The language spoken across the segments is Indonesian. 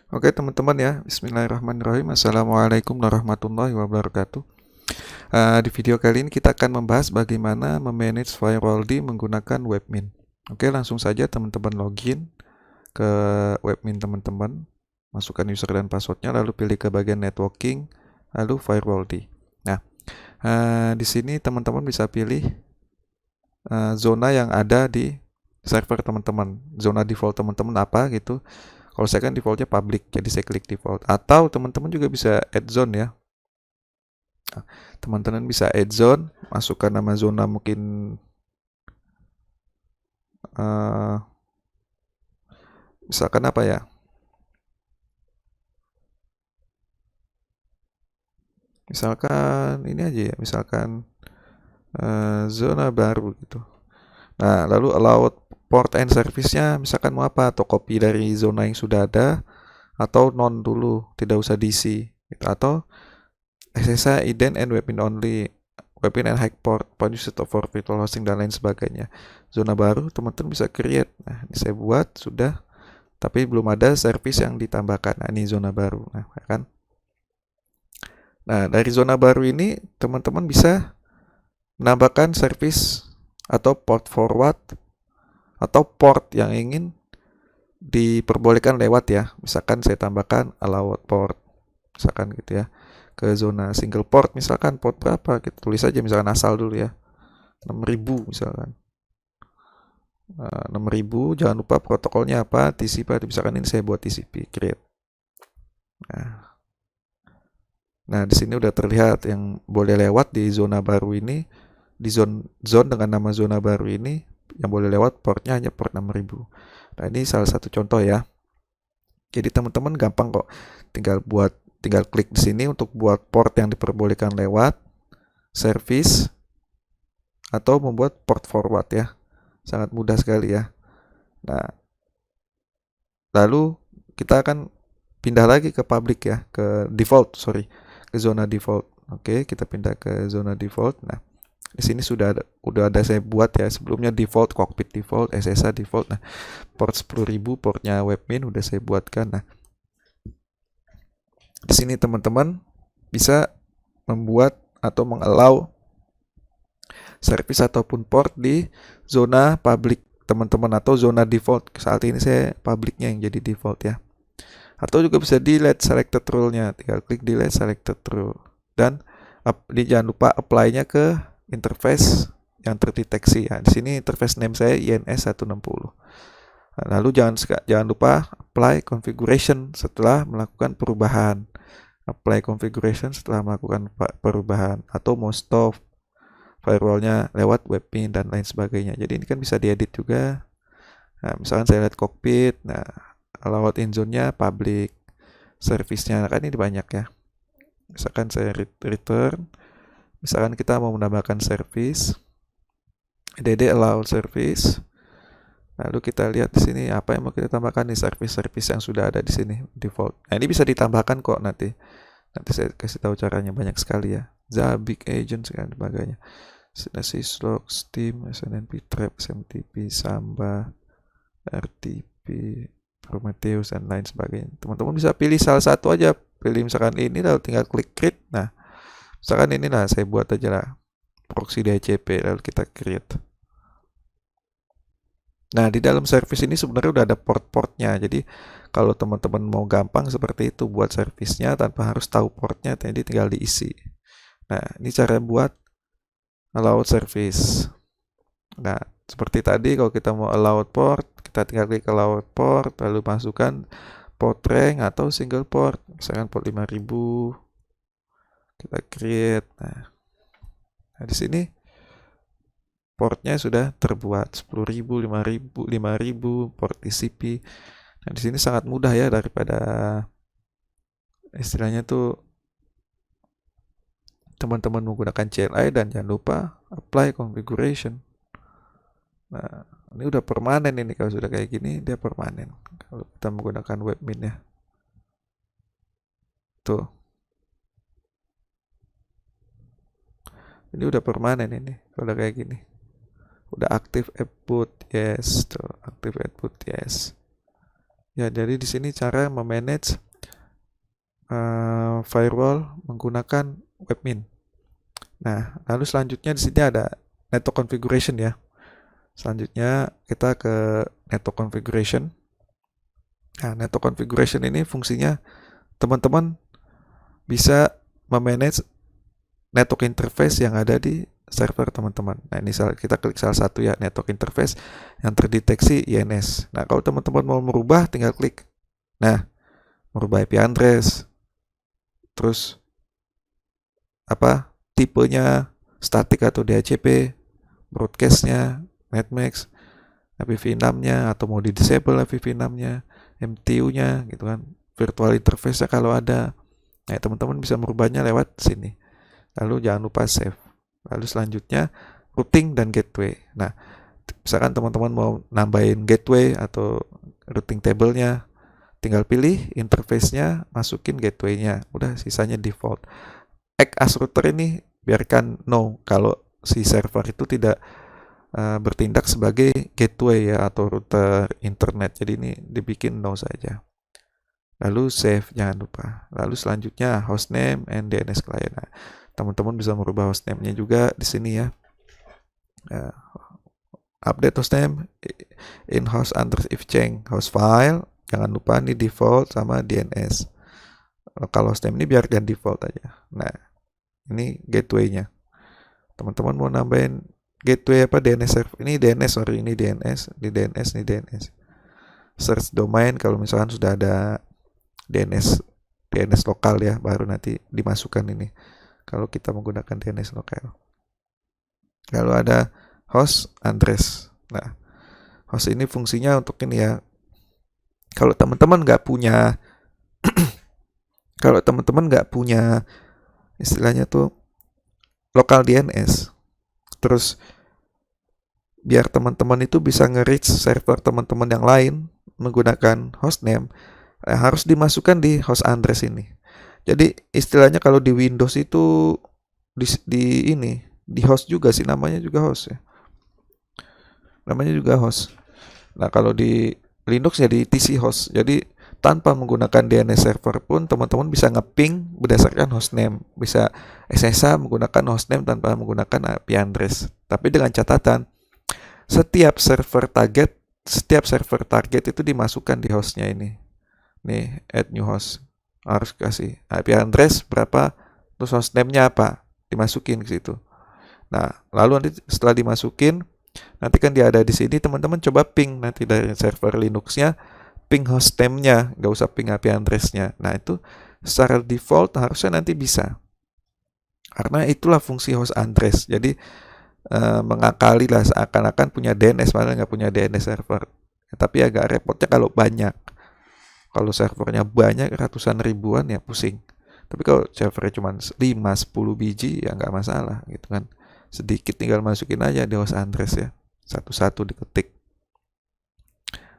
Oke teman-teman ya, Bismillahirrahmanirrahim. Assalamualaikum warahmatullahi wabarakatuh. Di video kali ini kita akan membahas bagaimana memanage firewall menggunakan webmin. Oke, langsung saja teman-teman login ke webmin teman-teman, masukkan user dan passwordnya, lalu pilih ke bagian networking, lalu firewall. Nah, di sini teman-teman bisa pilih zona yang ada di server teman-teman, zona default teman-teman apa gitu. Kalau saya kan defaultnya public, jadi saya klik default. Atau teman-teman juga bisa add zone ya. Teman-teman bisa add zone, masukkan nama zona mungkin uh, misalkan apa ya? Misalkan ini aja ya, misalkan zona baru gitu. Nah, lalu allow port and service-nya misalkan mau apa? Atau copy dari zona yang sudah ada, atau non dulu, tidak usah diisi. Gitu. Atau SSH, IDEN, and webmin only, webmin and hack port, point used for virtual hosting, dan lain sebagainya. Zona baru teman-teman bisa create. Nah, ini saya buat sudah, tapi belum ada service yang ditambahkan. Nah, ini zona baru. Nah, kan? Nah, dari zona baru ini teman-teman bisa menambahkan service atau port forward atau port yang ingin diperbolehkan lewat ya. Misalkan saya tambahkan allowed port, misalkan gitu ya, ke zona single port, misalkan port berapa, kita tulis aja misalkan asal dulu ya, 6000 misalkan. 6000, jangan lupa protokolnya apa, TCP, misalkan ini saya buat TCP, create. Nah, di sini udah terlihat yang boleh lewat di zona baru ini, di zone dengan nama zona baru ini, yang boleh lewat portnya hanya port 6000. Nah, ini salah satu contoh ya. Jadi teman-teman gampang kok, tinggal klik di sini untuk buat port yang diperbolehkan lewat, service, atau membuat port forward ya. Sangat mudah sekali ya. Nah, lalu kita akan pindah lagi ke public ya, ke default, ke zona default. Oke, kita pindah ke zona default. Nah, di sini udah ada saya buat ya, sebelumnya default, cockpit default, SSH default. Nah, port 10.000, portnya webmin udah saya buatkan. Nah, di sini teman-teman bisa membuat atau mengallow service ataupun port di zona public teman-teman atau zona default. Saat ini saya publicnya yang jadi default ya. Atau juga bisa delete selected rule-nya, tinggal klik delete selected rule. Dan jangan lupa apply-nya ke interface yang terdeteksi ya. Di sini interface name saya INS 160. Lalu jangan lupa apply configuration setelah melakukan perubahan. Apply configuration setelah melakukan perubahan, atau mau stop firewall-nya lewat webmin dan lain sebagainya. Jadi ini kan bisa diedit juga. Nah, misalkan saya lihat cockpit, nah allowed in zone-nya public, service-nya kan ini banyak ya. Misalkan saya return, misalkan kita mau menambahkan service, allowed service. Lalu kita lihat di sini apa yang mau kita tambahkan nih, service-service yang sudah ada di sini default. Nah, ini bisa ditambahkan kok nanti. Nanti saya kasih tahu caranya, banyak sekali ya. Zabbix agent dan sebagainya. Syslog, Steam, SNMP, Trap, SMTP, Samba, RTP, Prometheus, dan lain sebagainya. Teman-teman bisa pilih salah satu aja. Pilih misalkan ini, lalu tinggal klik create. Nah, misalkan ini lah, saya buat aja lah proxy DHCP, lalu kita create. Nah, di dalam service ini sebenarnya udah ada port-portnya. Jadi, kalau teman-teman mau gampang seperti itu buat service-nya tanpa harus tahu portnya, jadi tinggal diisi. Nah, ini cara buat allowed service. Nah, seperti tadi kalau kita mau allowed port, kita tinggal klik allowed port, lalu masukkan port rank atau single port, misalkan port 5000, kita create. Nah, di sini portnya sudah terbuat 10.000, 5.000, 5.000 port TCP. Nah, di sini sangat mudah ya, daripada istilahnya tuh teman-teman menggunakan CLI, dan jangan lupa apply configuration. Nah, ini udah permanen ini, kalau sudah kayak gini dia permanen kalau kita menggunakan webmin ya. Tuh. Ini udah permanen ini kalau udah kayak gini. Udah aktif app boot, yes, tuh, aktif app boot, yes. Ya, jadi di sini cara memanage firewall menggunakan webmin. Nah, lalu selanjutnya di sini ada network configuration ya. Selanjutnya kita ke network configuration. Nah, network configuration ini fungsinya teman-teman bisa memanage network interface yang ada di server teman-teman. Nah, ini kita klik salah satu ya, network interface yang terdeteksi INS. Nah, kalau teman-teman mau merubah, tinggal klik. Nah, merubah IP address, terus tipenya, static atau DHCP, broadcastnya, netmax, IPv6-nya, atau mau di disable IPv6-nya, MTU-nya, gitu kan, virtual interface-nya kalau ada. Nah, teman-teman bisa merubahnya lewat sini. Lalu jangan lupa save. Lalu selanjutnya routing dan gateway. Nah, misalkan teman-teman mau nambahin gateway atau routing table-nya, tinggal pilih interface-nya, masukin gateway-nya. Udah, sisanya default. Act as router ini biarkan no kalau si server itu tidak bertindak sebagai gateway ya atau router internet. Jadi ini dibikin no saja. Lalu save, jangan lupa. Lalu selanjutnya hostname and DNS client. Nah, teman-teman bisa merubah hostname-nya juga di sini ya. Update hostname in host address if change host file. Jangan lupa nih default sama DNS. Kalau hostname ini biarkan default aja. Nah, ini gateway-nya. Teman-teman mau nambahin gateway DNS server. Ini DNS, ini DNS, ini DNS, ini DNS. Search domain kalau misalkan sudah ada DNS lokal ya, baru nanti dimasukkan ini. Kalau kita menggunakan DNS lokal. Lalu ada host address. Nah, host ini fungsinya untuk ini ya. Kalau teman-teman nggak punya istilahnya tuh lokal DNS, terus biar teman-teman itu bisa nge-reach server teman-teman yang lain menggunakan hostname, harus dimasukkan di host address ini. Jadi istilahnya kalau di Windows itu di host juga sih, namanya juga host ya. Namanya juga host. Nah, kalau di Linux ya di TC host. Jadi tanpa menggunakan DNS server pun teman-teman bisa ngeping berdasarkan hostname. Bisa SSH menggunakan hostname tanpa menggunakan IP address. Tapi dengan catatan, setiap server target itu dimasukkan di hostnya ini. Nih, add new host. Harus kasih IP address berapa, terus hostname-nya apa, dimasukin ke situ. Nah, lalu nanti setelah dimasukin, nanti kan dia ada di sini, teman-teman coba ping nanti dari server Linux-nya, ping hostname-nya, nggak usah ping IP address-nya. Nah, itu secara default harusnya nanti bisa. Karena itulah fungsi host address. Jadi mengakali lah seakan-akan punya DNS, padahal nggak punya DNS server. Tapi agak repotnya kalau banyak. Kalau servernya banyak, ratusan ribuan ya pusing. Tapi kalau servernya cuma 5-10 biji ya nggak masalah gitu kan. Sedikit tinggal masukin aja di host address ya. Satu-satu diketik.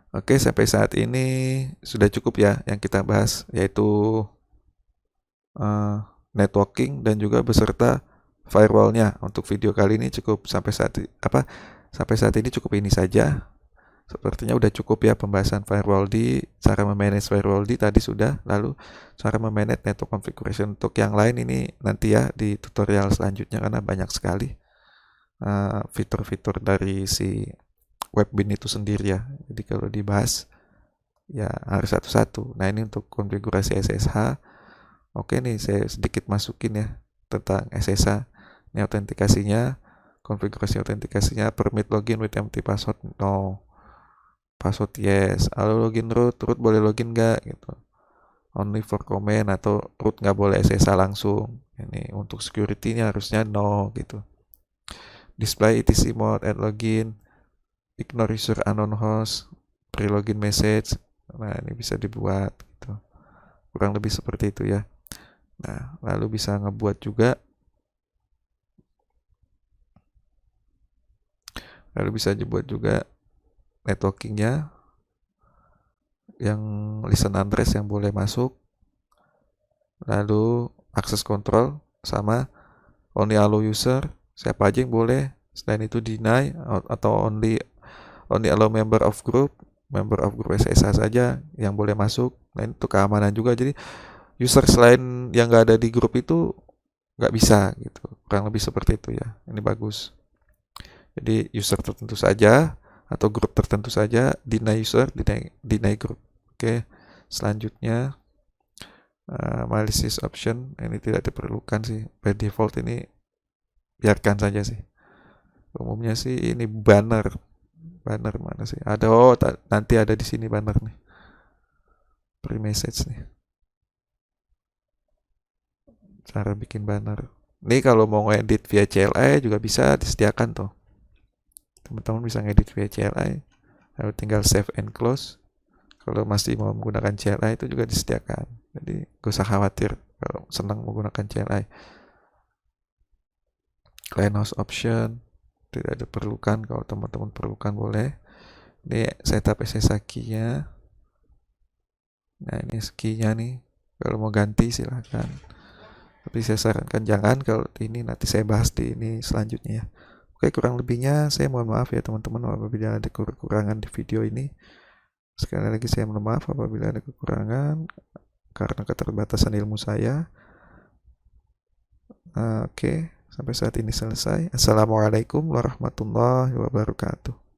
Oke, sampai saat ini sudah cukup ya yang kita bahas, yaitu networking dan juga beserta firewallnya. Untuk video kali ini cukup sampai saat ini cukup ini saja. Sepertinya udah cukup ya pembahasan firewall di cara memanage firewall di tadi sudah, lalu cara memanage network configuration untuk yang lain ini nanti ya di tutorial selanjutnya karena banyak sekali fitur-fitur dari si webmin itu sendiri ya. Jadi kalau dibahas ya harus satu-satu. Nah, ini untuk konfigurasi SSH. Oke nih, saya sedikit masukin ya tentang SSH. Ini autentikasinya, konfigurasi autentikasinya, permit login with empty password, no. Password yes. Lalu login root boleh login nggak gitu. Only for comment atau root nggak boleh SSH langsung. Ini untuk security-nya harusnya no gitu. Display etc mode, add login, ignore user unknown host, pre-login message. Nah, ini bisa dibuat gitu. Kurang lebih seperti itu ya. Nah, lalu bisa ngebuat juga. Lalu bisa dibuat juga networkingnya yang listen address yang boleh masuk, lalu access control sama only allow user, siapa aja yang boleh, selain itu deny atau only allow member of group, member of group SSH saja yang boleh masuk. Nah itu keamanan juga, jadi user selain yang nggak ada di grup itu nggak bisa gitu, kurang lebih seperti itu ya. Ini bagus, jadi user tertentu saja atau grup tertentu saja, deny user, deny group. Oke, selanjutnya malicious option, ini tidak diperlukan sih, by default ini biarkan saja sih. Umumnya sih ini banner mana sih, ada, nanti ada di sini banner nih, pre-message nih, cara bikin banner. Ini kalau mau ngedit via CLI juga bisa disediakan tuh, teman-teman bisa ngedit via CLI, lalu tinggal save and close. Kalau masih mau menggunakan CLI itu juga disediakan, jadi gak usah khawatir kalau senang menggunakan CLI. Client host option tidak diperlukan, kalau teman-teman perlukan boleh. Ini setup SSH key-nya. Nah ini key-nya nih, kalau mau ganti silahkan, tapi saya sarankan jangan. Kalau ini nanti saya bahas di ini selanjutnya ya. Oke, kurang lebihnya saya mohon maaf ya teman-teman apabila ada kekurangan di video ini. Sekali lagi saya mohon maaf apabila ada kekurangan karena keterbatasan ilmu saya. Oke, sampai saat ini selesai. Assalamualaikum warahmatullahi wabarakatuh.